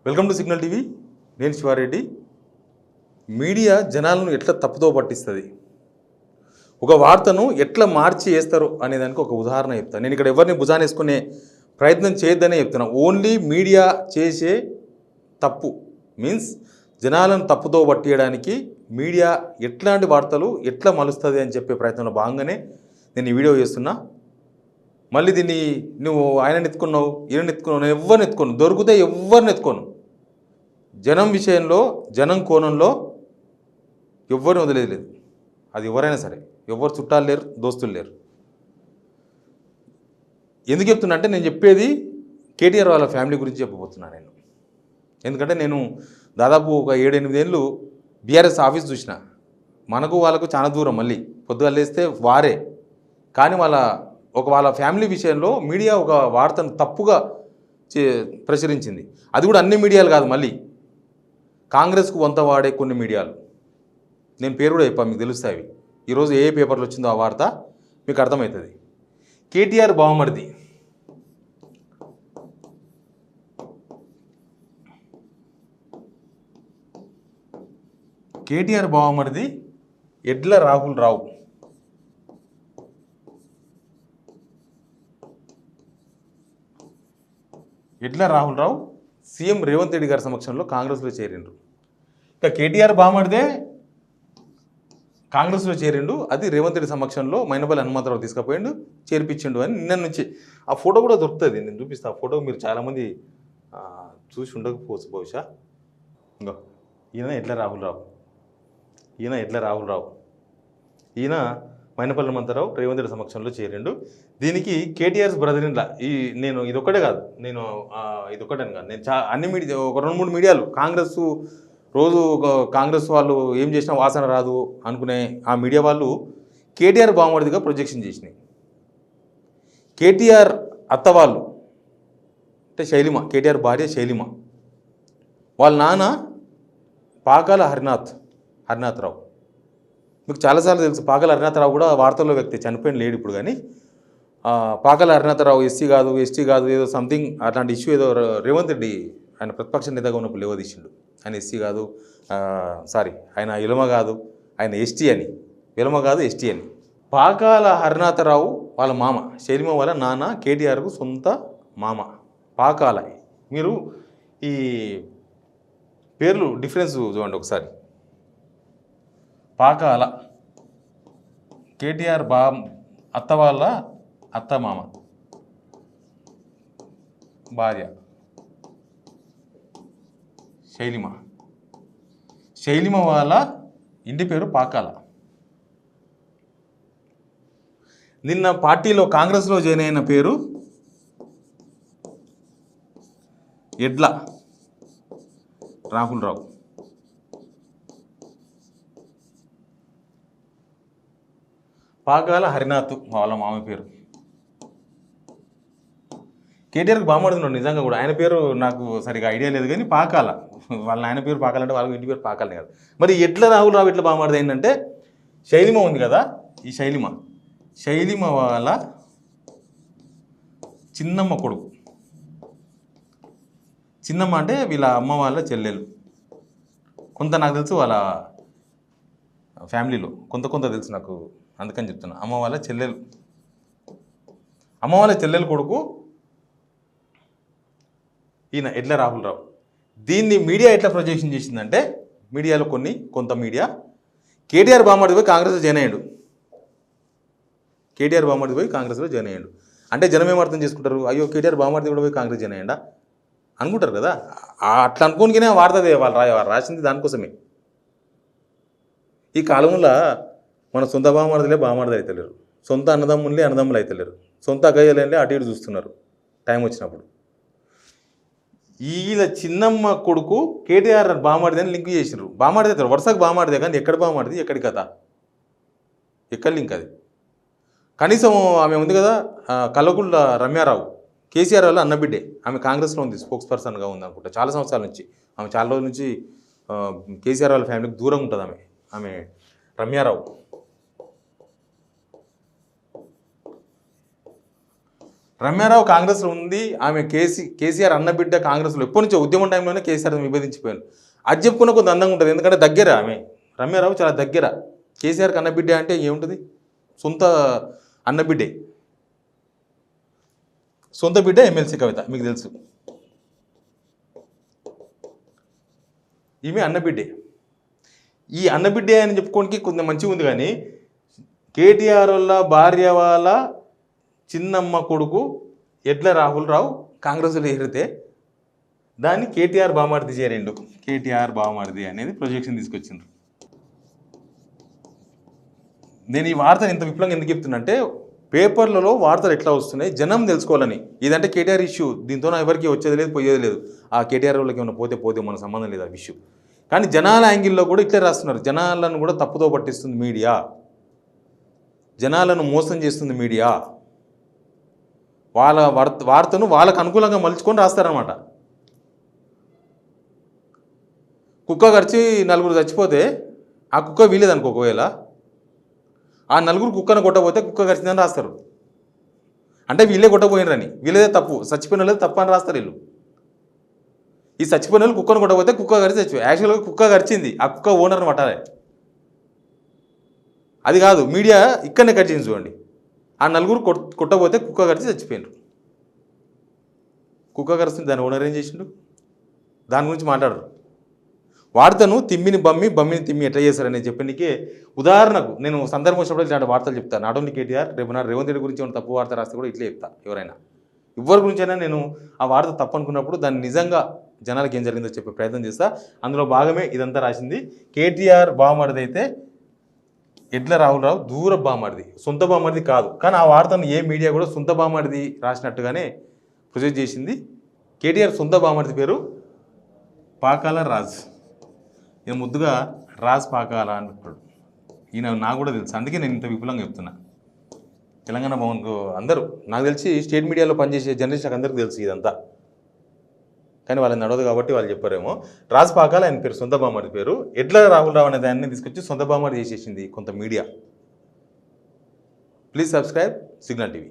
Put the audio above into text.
Welcome to signal TV. నేను Sivareddy. Media జనాలను ఎట్లా తప్పుతో పట్టిస్తుంది, ఒక వార్తను ఎట్లా మార్చి వేస్తారు అనేదానికి ఒక ఉదాహరణ చెప్తాను. నేను ఇక్కడ ఎవరిని భుజానేసుకునే ప్రయత్నం చేయొద్దనే చెప్తున్నా. ఓన్లీ మీడియా చేసే తప్పు మీన్స్ జనాలను తప్పుతో పట్టియడానికి మీడియా ఎట్లాంటి వార్తలు ఎట్లా మలుస్తుంది అని చెప్పే ప్రయత్నంలో భాగంగానే నేను ఈ వీడియో చేస్తున్నా. మళ్ళీ దీన్ని నువ్వు ఆయనని ఎత్తుకున్నావు, ఈయనని ఎత్తుకున్నావు, నేను ఎవరిని ఎత్తుకోను, దొరికితే ఎవరిని ఎత్తుకోను. జనం విషయంలో, జనం కోణంలో ఎవరిని వదిలేదు. అది ఎవరైనా సరే, ఎవరు చుట్టాలు లేరు, దోస్తులు లేరు. ఎందుకు చెప్తున్నా అంటే, నేను చెప్పేది కేటీఆర్ వాళ్ళ ఫ్యామిలీ గురించి చెప్పబోతున్నా నేను. ఎందుకంటే నేను దాదాపు ఒక 7-8 ఏళ్ళు బీఆర్ఎస్ ఆఫీస్ చూసిన. మనకు వాళ్ళకు చాలా దూరం, మళ్ళీ పొద్దుగా లేస్తే వారే. కానీ వాళ్ళ ఫ్యామిలీ విషయంలో మీడియా ఒక వార్తను తప్పుగా ప్రచురించింది. అది కూడా అన్ని మీడియాలు కాదు, మళ్ళీ కాంగ్రెస్కు వంత వాడే కొన్ని మీడియాలు. నేను పేరు కూడా చెప్పాను, మీకు తెలుస్తాయి. ఈరోజు ఏ పేపర్లో వచ్చిందో ఆ వార్త మీకు అర్థమవుతుంది. కేటీఆర్ బావమరిది ఎడ్ల రాహుల్ రావు సీఎం రేవంత్ రెడ్డి గారి సమక్షంలో కాంగ్రెస్లో చేరిండు. ఇక కేటీఆర్ బామర్దే కాంగ్రెస్లో చేరిండు. అది రేవంత్ రెడ్డి సమక్షంలో మైనపల్లి హనుమంతరావు తీసుకుపోయిండు, చేర్పించిండు అని నిన్న నుంచి. ఆ ఫోటో కూడా దొరుకుతుంది, నేను చూపిస్తాను. ఆ ఫోటో మీరు చాలామంది చూసి ఉండకపోవచ్చు బహుశా. ఇంకో ఈయన ఎడ్ల రాహుల్ రావు ఈయన మైనపల్లి హనుమంతరావు రేవంత్ రెడ్డి సమక్షంలో చేరిండు. దీనికి కేటీఆర్స్ బ్రదర్ ఇన్లా నేను ఇదొక్కటే కాదు, నేను ఇదొక్కటే కాదు, నేను అన్ని మీడియా ఒక 2-3 మీడియాలు కాంగ్రెస్ వాళ్ళు ఏం చేసినా వాసన రాదు అనుకునే ఆ మీడియా వాళ్ళు కేటీఆర్ బావమరిదిగా ప్రొజెక్షన్ చేసినాయి. కేటీఆర్ అత్త వాళ్ళు అంటే శైలిమ, కేటీఆర్ భార్య శైలిమ, వాళ్ళ నాన్న పాకాల హరినాథరావు. మీకు చాలాసార్లు తెలుసు, పాకాల హరినాథరావు కూడా వార్తల్లో వ్యక్తి, చనిపోయిన లేడు ఇప్పుడు. కానీ పాకాల హరినాథరావు ఎస్టీ కాదు ఏదో సంథింగ్ అట్లాంటి ఇష్యూ ఏదో రేవంత్ రెడ్డి ఆయన ప్రతిపక్ష నేతగా ఉన్నప్పుడు లేవదీసిండు. ఆయన ఎస్సీ కాదు, ఆయన విలమ కాదు, ఆయన ఎస్టీ అని, విలమ కాదు ఎస్టీ అని. పాకాల హరినాథరావు వాళ్ళ మామ, శైలిమ వాళ్ళ నాన్న కేటీఆర్కు సొంత మామ పాకాల. మీరు ఈ పేర్లు డిఫరెన్స్ చూడండి ఒకసారి. పాకాల కేటీఆర్ అత్త వాళ్ళ అత్త మామ భార్య శైలిమ వాళ్ళ ఇంటి పేరు పాకాల. నిన్న పార్టీలో కాంగ్రెస్లో జాయిన్ అయిన పేరు ఎడ్ల రాహుల్ రావు. పాకాల హరినాథ్ వాళ్ళ మామ పేరు. కేటీఆర్కి బామడుతున్నాడు నిజంగా కూడా. ఆయన పేరు నాకు సరిగా ఐడియా లేదు, కానీ పాకాల వాళ్ళ ఆయన పేరు పాకాల అంటే వాళ్ళ ఇంటి పేరు పాకాలనే కదా. మరి ఎడ్ల రాహుల్ రావు ఎట్లా బామడిది ఏంటంటే, శైలిమ ఉంది కదా, ఈ శైలిమ వాళ్ళ చిన్నమ్మ కొడుకు. చిన్నమ్మ అంటే వీళ్ళ అమ్మ వాళ్ళ చెల్లెలు. కొంత నాకు తెలుసు, వాళ్ళ ఫ్యామిలీలో కొంత తెలుసు నాకు, అందుకని చెప్తున్నా. అమ్మ వాళ్ళ చెల్లెలు కొడుకు ఈయన ఎడ్ల రాహుల్ రావు. దీన్ని మీడియా ఎట్లా ప్రొజెక్షన్ చేసిందంటే, మీడియాలో కొంత మీడియా కేటీఆర్ బామర్ది పోయి కాంగ్రెస్లో జాయిన్ అయ్యాడు. అంటే జనం ఏం అర్థం చేసుకుంటారు, అయ్యో కేటీఆర్ బామర్ది కూడా పోయి కాంగ్రెస్ జాయిన్ అయ్యాడా అనుకుంటారు కదా. అట్లా అనుకోనికనే వార్తదే వాళ్ళు రాసింది దానికోసమే. ఈ కాలంలో మన సొంత బామర్దులే బామర్దులు అవుతలేరు, సొంత అన్నదమ్ములే అన్నదమ్ములు అవుతలేరు, సొంత అగ్గయ్యలే అటు ఇటు చూస్తున్నారు టైం వచ్చినప్పుడు. వీళ్ళ చిన్నమ్మ కొడుకు కేటీఆర్ బామర్ది అని లింక్ చేసినారు. బామర్ది అవుతారు, వరుసకు బామర్దే, కానీ ఎక్కడ బామర్ది ఎక్కడి కథ, ఎక్కడ లింక్ అది. కనీసం ఆమె ఉంది కదా కల్వకుంట్ల రమ్యారావు, కేసీఆర్ వల్ల అన్నబిడ్డే. ఆమె కాంగ్రెస్లో ఉంది, స్పోక్స్ పర్సన్గా ఉంది అనుకుంటా చాలా సంవత్సరాల నుంచి. ఆమె చాలా రోజుల నుంచి కేసీఆర్ వాళ్ళ ఫ్యామిలీకి దూరంగా ఉంటుంది ఆమె రమ్యారావు. రమ్యారావు కాంగ్రెస్లో ఉంది, ఆమె కేసీఆర్ అన్నబిడ్డ కాంగ్రెస్లో ఎప్పటి నుంచో ఉద్యమం టైంలోనే కేసీఆర్ విభేదించిపోయాను. అది చెప్పుకున్న కొంత అందంగా ఉంటుంది, ఎందుకంటే దగ్గర ఆమె రమ్యారావు చాలా దగ్గర. కేసీఆర్కి అన్నబిడ్డ అంటే ఏముంటుంది, సొంత అన్నబిడ్డే, సొంత బిడ్డ ఎమ్మెల్సీ కవిత మీకు తెలుసు, ఈమె అన్నబిడ్డే. ఈ అన్నబిడ్డే అని చెప్పుకోనికి కొంత మంచిగా ఉంది, కానీ కేటీఆర్ వాళ్ళ భార్య వాళ్ళ చిన్నమ్మ కొడుకు ఎడ్ల రాహుల్ రావు కాంగ్రెస్లో చేరితే దాన్ని కేటీఆర్ బామార్ది చేరిండు. కేటీఆర్ బామార్ది అనేది ప్రొజెక్షన్ తీసుకొచ్చిండ్రు. నేను ఈ వార్తను ఇంత విప్లవంగా ఎందుకు చెప్తున్నంటే, పేపర్లలో వార్తలు ఎట్లా వస్తున్నాయి జనం తెలుసుకోవాలని. ఇదంటే కేటీఆర్ ఇష్యూ, దీంతో ఎవరికి వచ్చేది లేదు పోయేది లేదు. ఆ కేటీఆర్ వాళ్ళకి ఏమైనా పోతే మన సంబంధం లేదు ఆ ఇష్యూ. కానీ జనాల యాంగిల్లో కూడా ఇట్లే రాస్తున్నారు. జనాలను కూడా తప్పుదో పట్టిస్తుంది మీడియా, జనాలను మోసం చేస్తుంది మీడియా. వాళ్ళ వార్తను వాళ్ళకు అనుకూలంగా మలుచుకొని రాస్తారనమాట. కుక్క కరిచి 4 చచ్చిపోతే ఆ కుక్క వీలేదనుకో, ఒకవేళ ఆ 4 కుక్కను కొట్టబోతే కుక్క కరిచిందని రాస్తారు. అంటే వీళ్ళే కొట్టబోయినరని, వీళ్ళదే తప్పు, చచ్చిపోయిన వాళ్ళదే తప్పు అని రాస్తారు వీళ్ళు. ఈ చచ్చిపోయిన వాళ్ళు కుక్కను కొట్టబోతే కుక్క కరిచి చచ్చిపోయి, యాక్చువల్గా కుక్క కరిచింది, ఆ కుక్క ఓనర్ని పట్టాలి. అది కాదు, మీడియా ఇక్కడనే కరిచింది చూడండి. ఆ 4 కొట్టబోతే కుక్క కరిచి చచ్చిపోయినారు. కుక్క కరిచింది, దాని ఓనర్ ఏం చేసిండు, దాని గురించి మాట్లాడరు. వార్తను తిమ్మిని బమ్మిని తిమ్మి ఎట్లా చేశారని చెప్పడానికి ఉదాహరణకు నేను సందర్భం వచ్చినప్పుడు ఇలాంటి వార్తలు చెప్తాను. నాట్ ఓన్లీ కేటీఆర్, రేపు రేవంత్ రెడ్డి గురించి ఏమైనా తప్పు వార్త రాస్తే కూడా ఇట్లే చెప్తా. ఎవరైనా ఎవరి గురించైనా నేను ఆ వార్త తప్పు అనుకున్నప్పుడు దాన్ని నిజంగా జనాలకు ఏం జరిగిందో చెప్పే ప్రయత్నం చేస్తా. అందులో భాగమే ఇదంతా రాసింది. కేటీఆర్ బామర్ది అయితే ఎడ్ల రాహుల్ రావు దూర బామర్ది, సొంత బామర్ది కాదు. కానీ ఆ వార్తను ఏ మీడియా కూడా సొంత బామర్ది రాసినట్టుగానే ప్రొజెక్ట్ చేసింది. కేటీఆర్ సొంత బామర్ది పేరు పాకాల రాజ్. ఈయన ముద్దుగా రాజ్ పాకాల అంటాడు. ఈయన నాకు కూడా తెలుసు, అందుకే నేను ఇంత విపులంగా చెప్తున్నా. తెలంగాణ భవన్కు అందరూ నాకు తెలిసి స్టేట్ మీడియాలో పనిచేసే జర్నలిస్టులకు అందరికీ తెలుసు ఇదంతా, కానీ వాళ్ళని నడవదు కాబట్టి వాళ్ళు చెప్పారేమో. రాజ్ పాకాల ఆయన పేరు, సొంత బామర్ది పేరు. ఎడ్ల రాహుల్ రావు అనే దాన్ని తీసుకొచ్చి సొంత బామర్ది చేసేసింది కొంత media. Please subscribe signal TV.